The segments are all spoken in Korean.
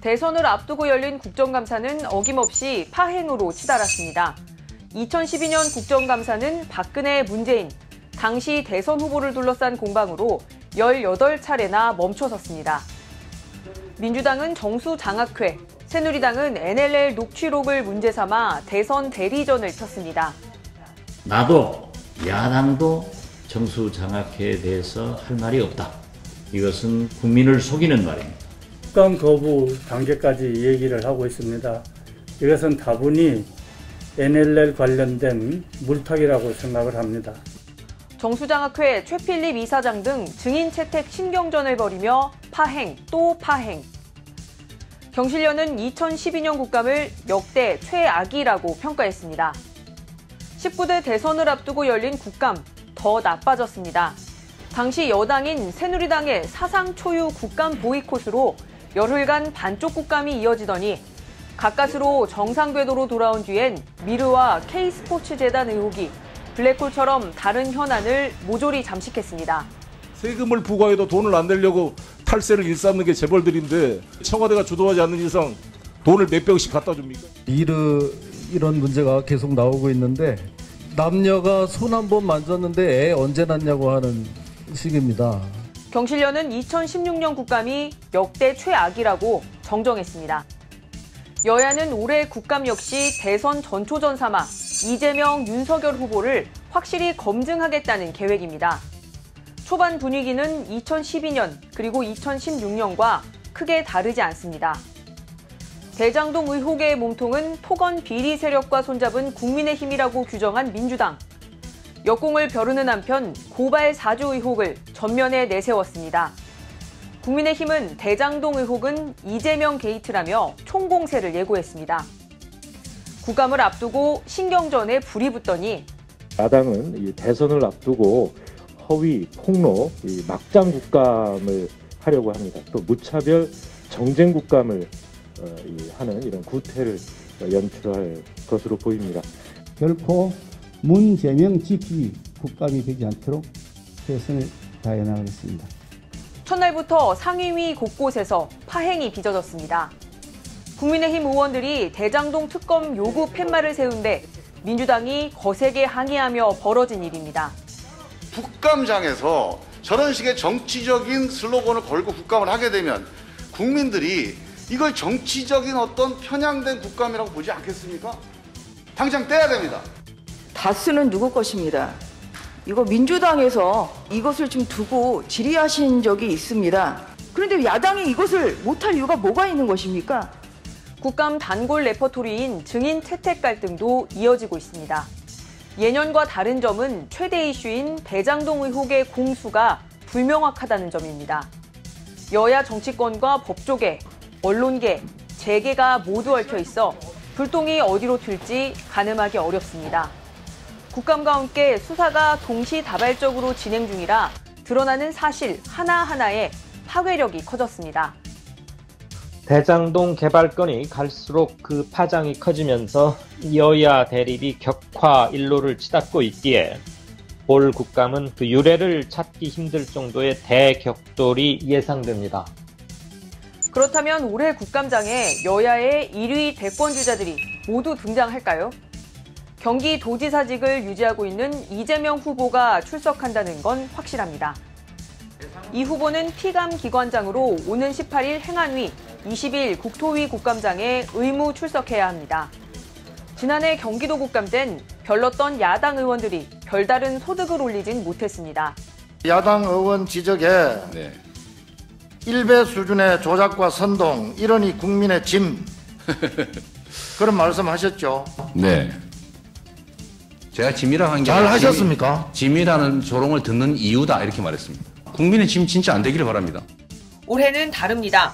대선을 앞두고 열린 국정감사는 어김없이 파행으로 치달았습니다. 2012년 국정감사는 박근혜, 문재인, 당시 대선 후보를 둘러싼 공방으로 18차례나 멈춰섰습니다. 민주당은 정수장학회, 새누리당은 NLL 녹취록을 문제 삼아 대선 대리전을 폈습니다. 나도 야당도 정수장학회에 대해서 할 말이 없다. 이것은 국민을 속이는 말입니다. 국감 거부 단계까지 얘기를 하고 있습니다. 이것은 다분히 NLL 관련된 물타기라고 생각을 합니다. 정수장학회 최필립 이사장 등 증인 채택 신경전을 벌이며 파행 또 파행. 경실련은 2012년 국감을 역대 최악이라고 평가했습니다. 19대 대선을 앞두고 열린 국감 더 나빠졌습니다. 당시 여당인 새누리당의 사상 초유 국감 보이콧으로 열흘간 반쪽 국감이 이어지더니 가까스로 정상 궤도로 돌아온 뒤엔 미르와 K스포츠재단 의혹이 블랙홀처럼 다른 현안을 모조리 잠식했습니다. 세금을 부과해도 돈을 안 내려고 탈세를 일삼는 게 재벌들인데 청와대가 주도하지 않는 이상 돈을 몇 병씩 갖다 줍니까? 미르 이런 문제가 계속 나오고 있는데 남녀가 손 한 번 만졌는데 애 언제 낳냐고 하는 식입니다. 경실련은 2016년 국감이 역대 최악이라고 정정했습니다. 여야는 올해 국감 역시 대선 전초전 삼아 이재명, 윤석열 후보를 확실히 검증하겠다는 계획입니다. 초반 분위기는 2012년 그리고 2016년과 크게 다르지 않습니다. 대장동 의혹의 몸통은 토건 비리 세력과 손잡은 국민의힘이라고 규정한 민주당. 역공을 벼르는 한편 고발 사주 의혹을 전면에 내세웠습니다. 국민의힘은 대장동 의혹은 이재명 게이트라며 총공세를 예고했습니다. 국감을 앞두고 신경전에 불이 붙더니 야당은 이 대선을 앞두고 허위, 폭로, 이 막장 국감을 하려고 합니다. 또 무차별 정쟁 국감을 하는 이런 구태를 연출할 것으로 보입니다. 결코 문재명 지키기 국감이 되지 않도록 최선을 다해 나가겠습니다. 첫날부터 상임위 곳곳에서 파행이 빚어졌습니다. 국민의힘 의원들이 대장동 특검 요구 팻말을 세운데 민주당이 거세게 항의하며 벌어진 일입니다. 국감장에서 저런 식의 정치적인 슬로건을 걸고 국감을 하게 되면 국민들이 이걸 정치적인 어떤 편향된 국감이라고 보지 않겠습니까? 당장 떼야 됩니다. 다스는 누구 것입니다. 이거 민주당에서 이것을 좀 두고 질의하신 적이 있습니다. 그런데 야당이 이것을 못할 이유가 뭐가 있는 것입니까? 국감 단골 레퍼토리인 증인 채택 갈등도 이어지고 있습니다. 예년과 다른 점은 최대 이슈인 대장동 의혹의 공수가 불명확하다는 점입니다. 여야 정치권과 법조계, 언론계, 재계가 모두 얽혀 있어 불똥이 어디로 튈지 가늠하기 어렵습니다. 국감과 함께 수사가 동시다발적으로 진행 중이라 드러나는 사실 하나하나에 파괴력이 커졌습니다. 대장동 개발건이 갈수록 그 파장이 커지면서 여야 대립이 격화 일로를 치닫고 있기에 올 국감은 그 유례를 찾기 힘들 정도의 대격돌이 예상됩니다. 그렇다면 올해 국감장에 여야의 1위 대권주자들이 모두 등장할까요? 경기도지사직을 유지하고 있는 이재명 후보가 출석한다는 건 확실합니다. 이 후보는 피감기관장으로 오는 18일 행안위, 20일 국토위 국감장에 의무 출석해야 합니다. 지난해 경기도 국감 땐 별렀던 야당 의원들이 별다른 소득을 올리진 못했습니다. 야당 의원 지적에 일배 수준의 조작과 선동, 이러니 국민의 짐, 그런 말씀하셨죠? 네. 제가 짐이라고 한 게 잘 하셨습니까? 짐이라는 조롱을 듣는 이유다 이렇게 말했습니다. 국민의 짐 진짜 안 되기를 바랍니다. 올해는 다릅니다.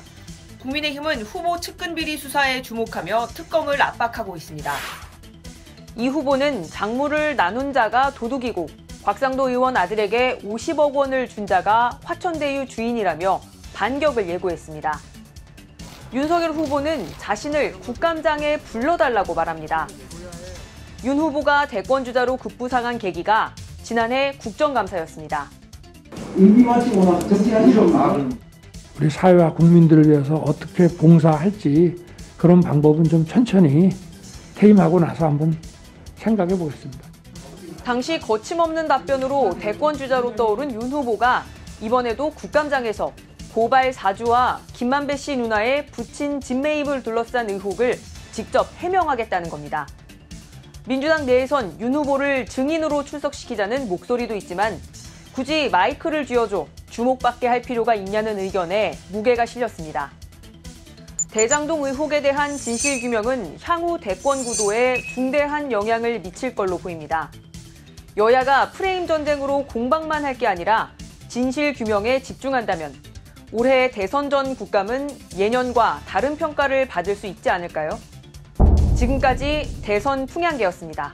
국민의힘은 후보 측근 비리 수사에 주목하며 특검을 압박하고 있습니다. 이 후보는 작물을 나눈 자가 도둑이고 곽상도 의원 아들에게 50억 원을 준 자가 화천대유 주인이라며 반격을 예고했습니다. 윤석열 후보는 자신을 국감장에 불러달라고 말합니다. 윤 후보가 대권주자로 급부상한 계기가 지난해 국정감사였습니다. 임기 마치고 나서 정치하시는 우리 사회와 국민들을 위해서 어떻게 봉사할지 그런 방법은 좀 천천히 퇴임하고 나서 한번 생각해 보겠습니다. 당시 거침없는 답변으로 대권주자로 떠오른 윤 후보가 이번에도 국감장에서 고발 사주와 김만배 씨 누나의 부친 진매입을 둘러싼 의혹을 직접 해명하겠다는 겁니다. 민주당 내에선 윤 후보를 증인으로 출석시키자는 목소리도 있지만 굳이 마이크를 쥐어줘 주목받게 할 필요가 있냐는 의견에 무게가 실렸습니다. 대장동 의혹에 대한 진실규명은 향후 대권 구도에 중대한 영향을 미칠 걸로 보입니다. 여야가 프레임 전쟁으로 공방만 할 게 아니라 진실규명에 집중한다면 올해 대선 전 국감은 예년과 다른 평가를 받을 수 있지 않을까요? 지금까지 대선 풍향계였습니다.